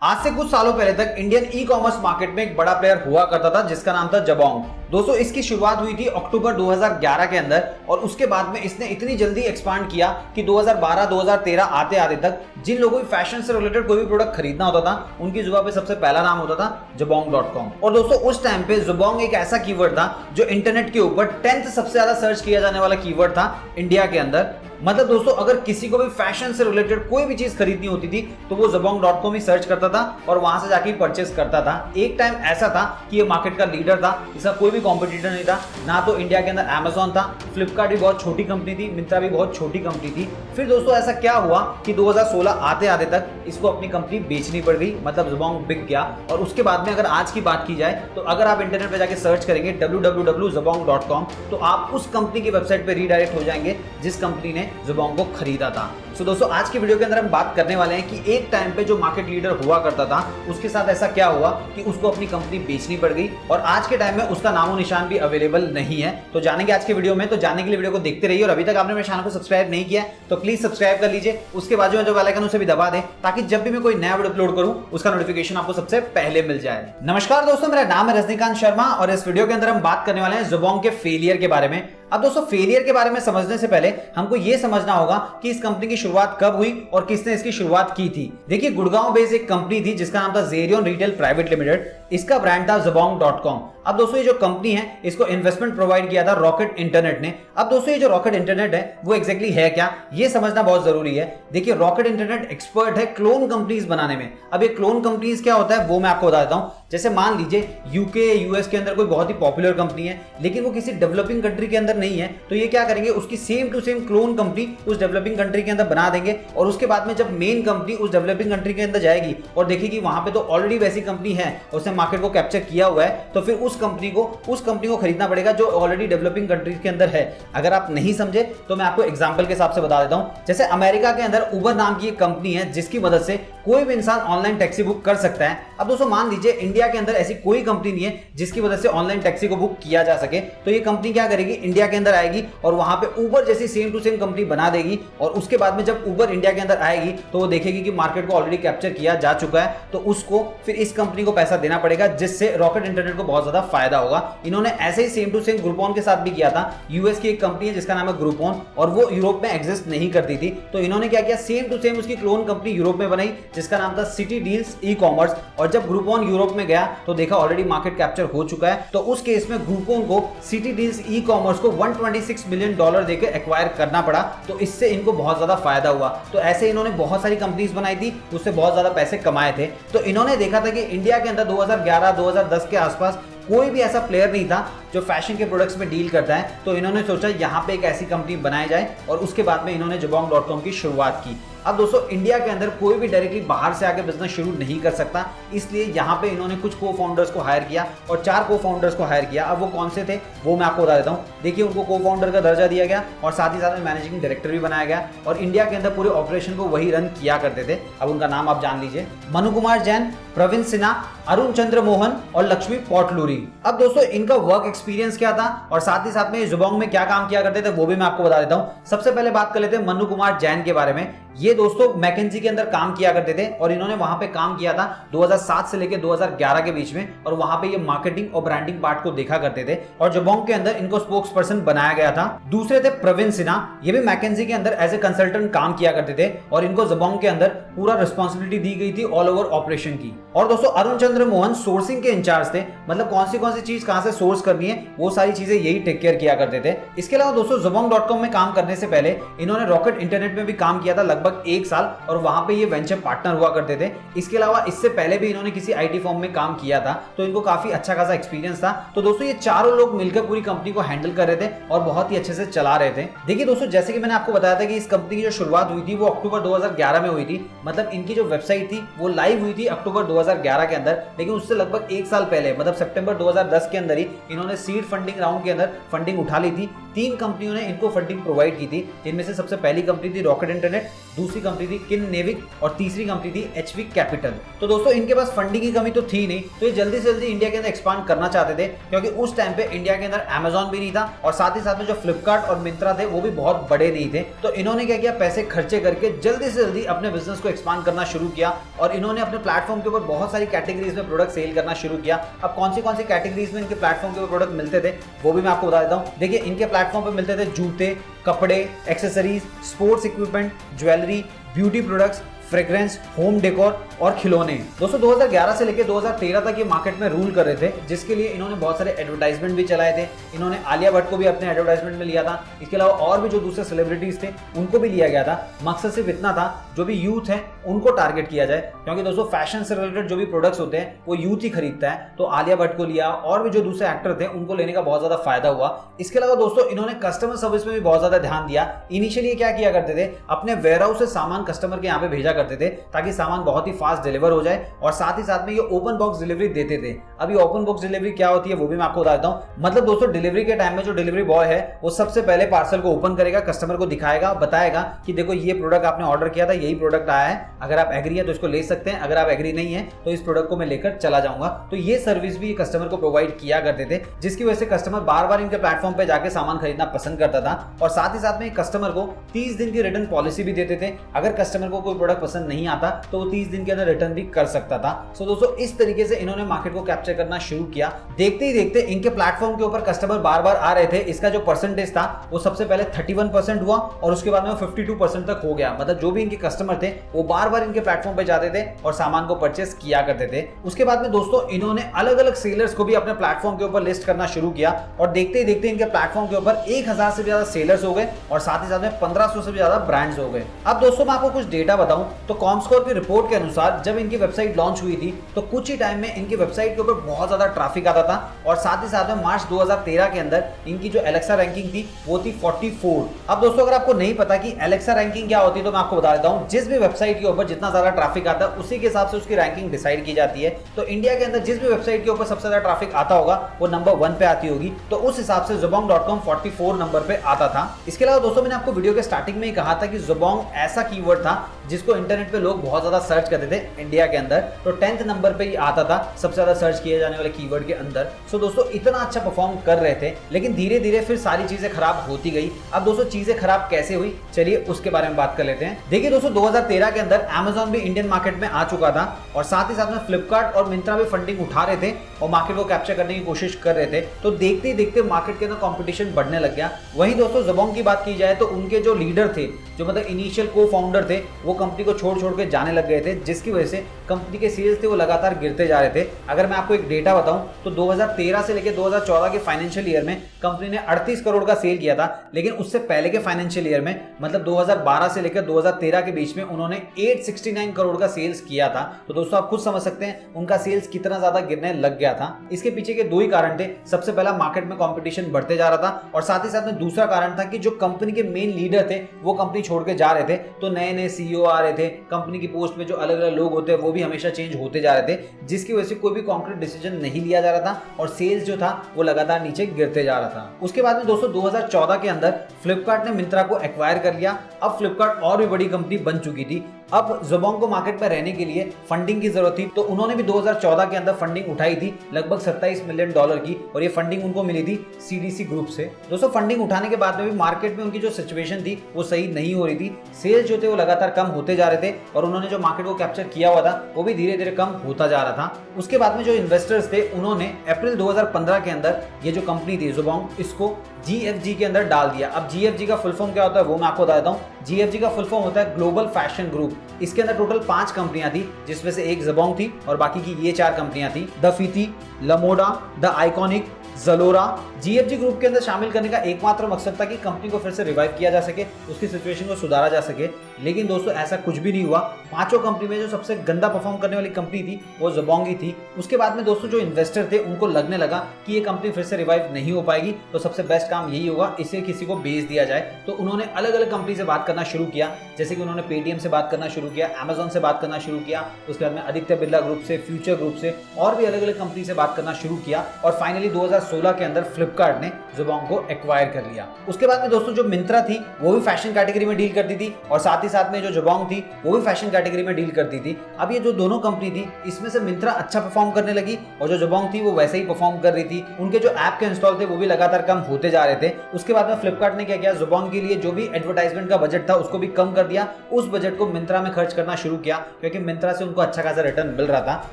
आज से कुछ सालों पहले तक इंडियन ई कॉमर्स मार्केट में एक बड़ा प्लेयर हुआ करता था जिसका नाम था जबोंग। दोस्तों इसकी शुरुआत हुई थी अक्टूबर 2011 के अंदर और उसके बाद में इसने इतनी जल्दी एक्सपांड किया कि 2012-2013 आते आते तक जिन लोगों को फैशन से रिलेटेड कोई भी प्रोडक्ट खरीदना होता था उनकी जुबान पे सबसे पहला नाम होता था jabong.com। और दोस्तों उस टाइम पे जबोंग एक ऐसा कीवर्ड था जो इंटरनेट के ऊपर 10th सबसे ज्यादा सर्च किया जाने वाला कीवर्ड था इंडिया के अंदर। मतलब दोस्तों अगर किसी को भी फैशन से रिलेटेड कोई भी चीज खरीदनी होती थी तो वो jabong.com ही सर्च करता था और वहां से जाके परचेस करता था। एक टाइम ऐसा था कि ये मार्केट का लीडर था, इसका कोई भी कॉम्पिटिटर नहीं था। ना तो इंडिया के अंदर Amazon था, फ्लिपकार्ट भी बहुत छोटी कंपनी थी, मिंत्रा भी बहुत छोटी कंपनी थी। फिर दोस्तों ऐसा क्या हुआ कि 2016 आते आते तक इसको अपनी कंपनी बेचनी पड़ गई, मतलब जबोंग बिक गया। और उसके बाद में अगर आज की बात की जाए तो अगर आप इंटरनेट पे जाके सर्च करेंगे www.jabong.com तो आप उस कंपनी की वेबसाइट पे रीडायरेक्ट हो जाएंगे जिस कंपनी ने जबोंग को खरीदा था। तो दोस्तों आज की वीडियो के अंदर हम बात करने वाले हैं कि एक टाइम पे जो मार्केट लीडर हुआ करता था उसके साथ ऐसा क्या हुआ कि उसको अपनी कंपनी बेचनी पड़ गई और आज के टाइम में उसका नामो निशान भी अवेलेबल नहीं है। तो जानेंगे आज के वीडियो में। तो जानने के लिए वीडियो को देखते रहिए और अभी तक आपने मेरे चैनल को सब्सक्राइब नहीं किया तो प्लीज सब्सक्राइब कर लीजिए। उसके बाजू में जो बेल आइकन उसे भी दबा दें ताकि जब भी मैं कोई नया वीडियो अपलोड करूं उसका नोटिफिकेशन आपको सबसे पहले मिल जाए। नमस्कार दोस्तों, मेरा नाम है रजनीकांत शर्मा और इस वीडियो के अंदर हम बात करने वाले हैं जबोंग के फेलियर के बारे में। अब दोस्तों फेलियर के बारे में समझने से पहले हमको यह समझना होगा कि इस कंपनी की शुरुआत कब हुई और किसने इसकी शुरुआत की थी। देखिए गुड़गांव बेस्ड एक कंपनी थी जिसका नाम था जेरियन रिटेल प्राइवेट लिमिटेड, इसका ब्रांड था jabong.com। अब दोस्तों ये जो कंपनी है इसको इन्वेस्टमेंट प्रोवाइड किया था रॉकेट इंटरनेट ने। अब दोस्तों ये जो रॉकेट इंटरनेट है वो एग्जैक्टली है क्या, ये समझना बहुत जरूरी है। देखिए रॉकेट इंटरनेट एक्सपर्ट है क्लोन कंपनीज बनाने में। अब ये क्लोन कंपनीज क्या होता है वो मैं आपको बता देता हूं। जैसे मान लीजिए यूके यूएस के अंदर कोई बहुत ही पॉपुलर कंपनी है लेकिन वो किसी डेवलपिंग कंट्री के अंदर नहीं है, तो ये क्या करेंगे उसकी same to same clone company उस डेवलपिंग कंट्री के अंदर बना देंगे और उसके बाद में जब मेन कंपनी उस डेवलपिंग कंट्री के अंदर जाएगी और देखेगी वहां पे तो ऑलरेडी वैसी कंपनी है, उसने मार्केट को कैप्चर किया हुआ है, तो फिर उस कंपनी को खरीदना पड़ेगा जो ऑलरेडी डेवलपिंग कंट्री के अंदर है। अगर आप नहीं समझे तो मैं आपको एग्जांपल के हिसाब से बता देता हूं। जैसे अमेरिका के अंदर उबर नाम की एक कंपनी है जिसकी मदद से कोई भी इंसान ऑनलाइन टैक्सी बुक कर सकता है। अब दोस्तों मान लीजिए इंडिया के अंदर ऐसी कोई कंपनी नहीं है जिसकी वजह से ऑनलाइन टैक्सी को बुक किया जा सके, तो ये कंपनी क्या करेगी इंडिया के अंदर आएगी और वहां पे उबर जैसी सेम टू सेम कंपनी बना देगी और उसके बाद में जब उबर इंडिया के अंदर आएगी तो वो देखेगी कि मार्केट को ऑलरेडी कैप्चर किया जा चुका है, तो उसको फिर इस कंपनी को पैसा देना पड़ेगा जिससे रॉकेट इंटरनेट को बहुत ज्यादा फायदा होगा। इन्होंने ऐसे ही सेम टू सेम ग्रुपॉन के साथ भी किया था। यूएस की एक कंपनी है जिसका नाम है ग्रुपॉन और वो यूरोप में एग्जिस्ट नहीं करती थी, तो इन्होंने क्या किया सेम टू सेम उसकी क्लोन कंपनी यूरोप में बनाई जिसका नाम था सिटी डील्स ई कॉमर्स। और जब ग्रुपॉन यूरोप में गया तो देखा ऑलरेडी मार्केट कैप्चर हो चुका है, तो उस केस में ग्रुपॉन को सिटी डील्स ई कॉमर्स को $126 मिलियन देकर एक्वायर करना पड़ा, तो इससे इनको बहुत ज्यादा फायदा हुआ। तो ऐसे इन्होंने बहुत सारी कंपनीज बनाई थी, उससे बहुत ज्यादा पैसे कमाए थे। तो इन्होंने देखा था कि इंडिया के अंदर 2011-2010 के आसपास कोई भी ऐसा प्लेयर नहीं था जो फैशन के प्रोडक्ट्स में डील करता है, तो इन्होंने सोचा यहाँ पे एक ऐसी कंपनी बनाई जाए और उसके बाद में इन्होंने jabong.com की शुरुआत की। अब दोस्तों इंडिया के अंदर कोई भी डायरेक्टली बाहर से आके बिजनेस शुरू नहीं कर सकता, इसलिए यहाँ पे इन्होंने कुछ को फाउंडर्स को हायर किया और 4 को फाउंडर्स को हायर किया। अब वो कौन से थे वो मैं आपको बता देता हूँ। देखिए उनको को फाउंडर का दर्जा दिया गया और साथ ही साथ में मैनेजिंग डायरेक्टर भी बनाया गया और इंडिया के अंदर पूरे ऑपरेशन को वही रन किया करते थे। अब उनका नाम आप जान लीजिए, मनु कुमार जैन, प्रवीण सिन्हा, अरुण चंद्र मोहन और लक्ष्मी पोटलूरी। अब दोस्तों इनका वर्क एक्सपीरियंस क्या था और साथ ही साथ में जबोंग में क्या काम किया करते थे वो भी मैं आपको बता देता हूं। सबसे पहले बात कर लेते हैं मनु कुमार जैन के बारे में। ये दोस्तों मैकेंजी के अंदर काम किया करते थे और इन्होंने वहां पे काम किया था 2007 से लेकर 2011 के बीच में और वहां पे ये मार्केटिंग और ब्रांडिंग पार्ट को देखा करते थे और जबोंग के अंदर इनको स्पोक्स पर्सन बनाया गया था। दूसरे थे प्रवीण सिन्हा, ये भी मैकेंजी के अंदर एज ए कंसल्टेंट काम किया करते थे और इनको जबोंग के अंदर पूरा रिस्पॉन्सिबिलिटी दी गई थी ऑल ओवर ऑपरेशन की। और दोस्तों अरुण चंद्र मोहन सोर्सिंग के इंचार्ज थे, मतलब कौन सी चीज कहां से सोर्स करनी है वो सारी चीजें यही टेक केयर किया करते थे। इसके अलावा दोस्तों jabong.com में काम करने से पहले इन्होंने रॉकेट इंटरनेट में भी काम किया था लगभग 1 साल और वहां पे ये वेंचर पार्टनर हुआ करते थे। इसके अलावा इससे पहले भी इन्होंने किसी आईटी फर्म में काम किया था, तो इनको काफी अच्छा खासा एक्सपीरियंस था। तो दोस्तों ये चारों लोग मिलकर पूरी कंपनी को हैंडल कर रहे थे और बहुत ही अच्छे से चला रहे थे। देखिए दोस्तों जैसे कि मैंने आपको बताया था कि इस कंपनी की जो शुरुआत हुई थी वो अक्टूबर 2011 में हुई थी, मतलब इनकी जो वेबसाइट थी वो लाइव हुई थी अक्टूबर 2011 के अंदर, लेकिन उससे लगभग 1 साल पहले मतलब सितंबर 2010 के अंदर ही इन्होंने सीड फंडिंग राउंड के अंदर फंडिंग उठा ली थी 3 कंपनियों ने इनको फंडिंग प्रोवाइड की थी, जिनमें से सबसे पहली कंपनी थी रॉकेट इंटरनेट, दूसरी कंपनी थी किननेविक और तीसरी कंपनी थी एचवी कैपिटल। तो दोस्तों इनके पास फंडिंग की कमी तो थी नहीं, तो ये जल्दी से जल्दी इंडिया के अंदर एक्सपांड करना चाहते थे, क्योंकि उस टाइम पे इंडिया के अंदर अमेजॉन भी नहीं था और साथ ही साथ में जो फ्लिपकार्ट और मिंत्रा थे वो भी बहुत बड़े नहीं थे। तो इन्होंने क्या किया, पैसे खर्चे करके जल्दी से जल्दी अपने बिजनेस को एक्सपांड करना शुरू किया और इन्होंने अपने प्लेटफॉर्म के ऊपर बहुत सारी कैटेगरीज में प्रोडक्ट सेल करना शुरू किया। अब कौन सी कैटेगरीज में इनके प्लेटफॉर्म के ऊपर प्रोडक्ट मिलते थे वो भी मैं आपको बता देता हूं। देखिए, इनके प्लेटफॉर्म पे मिलते थे जूते, कपड़े, accessories, sports equipment, jewellery, beauty products, fragrance, home decor और खिलौने। दोस्तों 2011 से लेकर 2013 तक ये मार्केट में रूल कर रहे थे, जिसके लिए इन्होंने बहुत सारे एडवर्टाइजमेंट भी चलाए थे। इन्होंने आलिया भट्ट को भी अपने एडवर्टाइजमेंट में लिया था, इसके अलावा और भी जो दूसरे सेलिब्रिटीज थे उनको भी लिया गया था। मकसद सिर्फ इतना था, जो भी यूथ है उनको टारगेट किया जाए, क्योंकि दोस्तों फैशन से रिलेटेड जो भी प्रोडक्ट्स होते हैं वो यूथ ही खरीदता है। तो आलिया भट्ट को लिया और भी जो दूसरे एक्टर थे उनको लेने का बहुत ज्यादा फायदा हुआ। इसके अलावा दोस्तों इन्होंने कस्टमर सर्विस में भी बहुत ज्यादा ध्यान दिया। इनिशियली क्या किया करते थे, अपने वेयरहाउस से सामान कस्टमर के यहाँ पे भेजा करते थे ताकि सामान बहुत ही फास्ट डिलीवर हो जाए, और साथ ही साथ में ये ओपन बॉक्स डिलीवरी देते थे। अभी ओपन बॉक्स डिलीवरी क्या होती है वो भी मैं आपको बता देता हूं। मतलब दोस्तों डिलीवरी के टाइम में जो डिलीवरी बॉय है वो सबसे पहले पार्सल को ओपन करेगा, कस्टमर को दिखाएगा, बताएगा कि देखो ये प्रोडक्ट आपने ऑर्डर किया था, यही प्रोडक्ट आया है, अगर आप एग्री है तो इसको ले सकते हैं, अगर आप एग्री नहीं है तो इस प्रोडक्ट को मैं लेकर चला जाऊंगा। तो ये सर्विस भी कस्टमर को प्रोवाइड किया करते थे, जिसकी वजह से कस्टमर बार बार इनके प्लेटफॉर्म पे जाके सामान खरीदना पसंद करता था। और साथ ही साथ में कस्टमर को 30 दिन की रिटर्न पॉलिसी भी देते थे। अगर कस्टमर को कोई प्रोडक्ट पसंद नहीं आता तो वो 30 दिन के अंदर रिटर्न भी कर सकता था। सो दोस्तों इस तरीके से इन्होंने मार्केट को कैप्चर करना शुरू किया। देखते ही देखते इनके प्लेटफॉर्म के ऊपर कस्टमर बार बार आ रहे थे। इसका जो परसेंटेज था वो सबसे पहले 31% हुआ और उसके बाद में 52% तक हो गया। मतलब जो भी इनके कस्टमर थे वो बार बार इनके प्लेटफॉर्म पे जाते थे और सामान को परचेस किया करते थे। उसके बाद में दोस्तों इन्होंने अलग अलग सेलर्स को भी अपने प्लेटफॉर्म के ऊपर लिस्ट करना शुरू किया और देखते ही देखते इनके प्लेटफॉर्म के ऊपर 1000 से ज्यादा सेलर्स हो गए और साथ ही साथ में 1500 से ज्यादा ब्रांड्स हो गए। अब दोस्तों मैं आपको कुछ डेटा बताऊं तो कॉमस्कोर की रिपोर्ट के अनुसार जब इनकी वेबसाइट लॉन्च हुई थी तो कुछ ही टाइम में इनकी वेबसाइट के ऊपर बहुत ज्यादा ट्रैफिक आता था और साथ ही साथ में मार्च 2013 के अंदर इनकी जो एलेक्सा रैंकिंग थी वो थी 44। अब दोस्तों अगर आपको नहीं पता कि एलेक्सा रैंकिंग क्या होती है तो मैं आपको बता देता हूं। जिस भी वेबसाइट के ऊपर जितना ज्यादा ट्रैफिक आता है उसी के हिसाब से उसकी रैंकिंग डिसाइड की जाती है। तो इंडिया के अंदर जिस भी वेबसाइट के ऊपर सबसे ज्यादा ट्रैफिक आता होगा वो नंबर 1 पे आती होगी, तो उस हिसाब से jobong.com 44 नंबर पे आता था। इसके अलावा दोस्तों मैंने आपको वीडियो के स्टार्टिंग में ही कहा था कि jobong ऐसा कीवर्ड था जिसको इंटरनेट पे लोग बहुत ज्यादा सर्च करते थे इंडिया के अंदर, तो 10th नंबर पे ही आता था सबसे ज्यादा सर्च किए जाने वाले कीवर्ड के अंदर। सो दोस्तों इतना अच्छा परफॉर्म कर रहे थे, लेकिन धीरे धीरे फिर सारी चीजें खराब होती गई। अब दोस्तों चीजें खराब कैसे हुई, चलिए उसके बारे में बात कर लेते हैं। देखिए दोस्तों 2013 के अंदर अमेजॉन भी इंडियन मार्केट में आ चुका था और साथ ही साथ में फ्लिपकार्ट और मिंत्रा भी फंडिंग उठा रहे थे और मार्केट को कैप्चर करने की कोशिश कर रहे थे। तो देखते ही देखते मार्केट के अंदर कंपटीशन बढ़ने लग गया। वहीं दोस्तों जबोंग की बात की जाए तो उनके जो लीडर थे, जो मतलब इनिशियल को फाउंडर थे, वो कंपनी को छोड़ छोड़ के जाने लग गए थे, जिसकी वजह से कंपनी के सेल्स थे वो लगातार गिरते जा रहे थे। अगर मैं आपको एक डेटा बताऊं तो 2013 से लेकर 2014 के फाइनेंशियल ईयर में कंपनी ने 38 करोड़ का सेल किया था, लेकिन उससे पहले के फाइनेंशियल ईयर में मतलब 2012 से लेकर 2013 के बीच में उन्होंने 869 करोड़ का सेल्स किया था। तो दोस्तों आप खुद समझ सकते हैं उनका सेल्स कितना ज्यादा गिरने लग गया था। इसके पीछे के दो ही कारण थे। सबसे पहला मार्केट में कंपटीशन बढ़ते जा रहा था और साथ ही साथ में दूसरा कारण था कि जो कंपनी के मेन लीडर थे वो कंपनी छोड़ के जा रहे थे। तो नए नए सीईओ आ रहे थे, कंपनी की पोस्ट में जो अलग अलग लोग होते हैं वो भी हमेशा चेंज होते जा रहे थे, जिसकी वजह से कोई भी कॉन्क्रीट डिसीजन नहीं लिया जा रहा था और सेल्स जो था वो लगातार नीचे गिरते जा रहा था। उसके बाद में दोस्तों 2014 के अंदर फ्लिपकार्ट ने मिंत्रा को एक्वायर कर लिया। अब फ्लिपकार्ट और भी बड़ी कंपनी बन चुकी थी। अब ज़बोंग को मार्केट में रहने के लिए फंडिंग की जरूरत थी, तो उन्होंने भी 2014 के अंदर फंडिंग उठाई थी लगभग $27 मिलियन की, और ये फंडिंग उनको मिली थी सीडीसी ग्रुप से। दोस्तों फंडिंग उठाने के बाद में भी मार्केट में उनकी जो सिचुएशन थी वो सही नहीं हो रही थी। सेल्स जो थे वो लगातार कम होते जा रहे थे और उन्होंने जो मार्केट को कैप्चर किया हुआ था वो भी धीरे धीरे कम होता जा रहा था। उसके बाद में जो इन्वेस्टर्स थे उन्होंने अप्रैल 2015 के अंदर ये जो कंपनी थी ज़बोंग, इसको GFG के अंदर डाल दिया। अब GFG का फुल फॉर्म क्या होता है वो मैं आपको बता देता हूँ। GFG का फुल फॉर्म होता है ग्लोबल फैशन ग्रुप। इसके अंदर टोटल 5 कंपनियां थी, जिसमें से एक ज़बोंग थी और बाकी की ये 4 कंपनियां थी, Dafiti, Lamoda, the iconic, Zalora. GFG group के अंदर शामिल करने का एकमात्र मकसद था कि कंपनी को फिर से रिवाइव किया जा सके, उसकी सिचुएशन को सुधारा जा सके। लेकिन दोस्तों ऐसा कुछ भी नहीं हुआ। पांचों कंपनी में जो सबसे गंदा परफॉर्म करने वाली कंपनी थी वो ज़बोंग ही थी। उसके बाद में दोस्तों जो इन्वेस्टर थे उनको लगने लगा कि ये कंपनी फिर से रिवाइव नहीं हो पाएगी, तो सबसे बेस्ट काम यही होगा इसे किसी को बेच दिया जाए। तो उन्होंने अलग अलग कंपनी से बात करना शुरू किया, जैसे कि उन्होंने पेटीएम से बात करना शुरू किया, अमेजॉन से बात करना शुरू किया, उसके बाद में आदित्य बिरला ग्रुप से, फ्यूचर ग्रुप से और भी अलग अलग कंपनी से बात करना शुरू किया और फाइनली 2016 के अंदर फ्लिपकार्ट ने ज़बोंग को एक्वायर कर लिया। उसके बाद में दोस्तों जो मिंत्रा थी वो भी फैशन कैटेगरी में डील करती थी और साथ ही साथ में जो ज़बोंग थी वो भी फैशन कैटेगरी में डील करती थी। अब ये जो दोनों कंपनी थी इसमें से मिंत्रा अच्छा परफॉर्म करने लगी और जो ज़बोंग थी वो वैसे ही परफॉर्म कर रही थी। उनके जो ऐप के इंस्टॉल थे वो भी लगातार कम होते जा रहे थे। उसके बाद में फ्लिपकार्ट ने क्या किया, ज़बोंग के लिए जो भी एडवर्टाइजमेंट का बजट था उसको भी कम कर दिया, उस बजट को मिंत्रा में खर्च करना शुरू किया क्योंकि मिंत्रा से उनको अच्छा खासा रिटर्न मिल रहा था।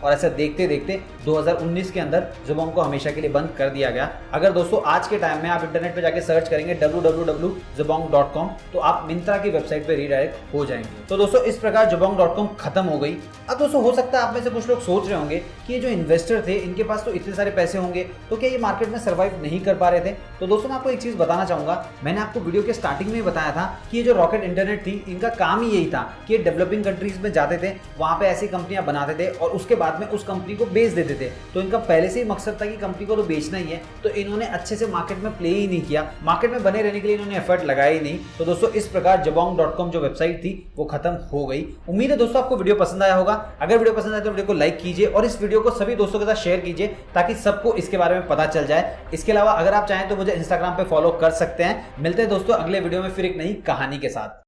और ऐसे देखते देखते 2019 के अंदर ज़बोंग को हमेशा के लिए बंद कर दिया गया। अगर दोस्तों आज के टाइम में आप इंटरनेट पे जाके सर्च करेंगे www.jabong.com तो आप मिंत्रा की वेबसाइट पे रीडायरेक्ट हो जाएंगे। तो दोस्तों इस प्रकार jabong.com खत्म हो गई। अब दोस्तों हो सकता है आप में से कुछ लोग सोच रहे होंगे कि ये जो इन्वेस्टर थे इनके पास तो इतने सारे पैसे होंगे तो क्या ये मार्केट में सर्वाइव नहीं कर पा रहे थे। तो दोस्तों मैं आपको एक चीज बताना चाहूंगा, मैंने आपको वीडियो के स्टार्टिंग में ही बताया था कि ये जो रॉकेट इंटरनेट थी इनका काम ही यही था कि ये डेवलपिंग कंट्रीज में जाते थे, वहां पे ऐसी कंपनियां बनाते थे और उसके बाद में उस कंपनी को बेच देते थे। तो इनका पहले से ही मकसद था कि कंपनी को तो बेचना ही है, तो इन्होंने अच्छे से मार्केट में प्ले ही नहीं किया, मार्केट में बने रहने के लिए इन्होंने एफर्ट लगाया ही नहीं। तो दोस्तों इस प्रकार jabong.com जो वेबसाइट थी वो खत्म हो गई। उम्मीद है दोस्तों आपको वीडियो पसंद आया होगा। अगर वीडियो पसंद आए तो वीडियो को लाइक कीजिए और इस वीडियो को सभी दोस्तों के साथ शेयर कीजिए ताकि सबको इसके बारे में पता चल जाए। इसके अलावा अगर आप चाहें तो मुझे इंस्टाग्राम पे फॉलो कर सकते हैं। मिलते हैं दोस्तों अगले वीडियो में फिर एक नई कहानी के साथ।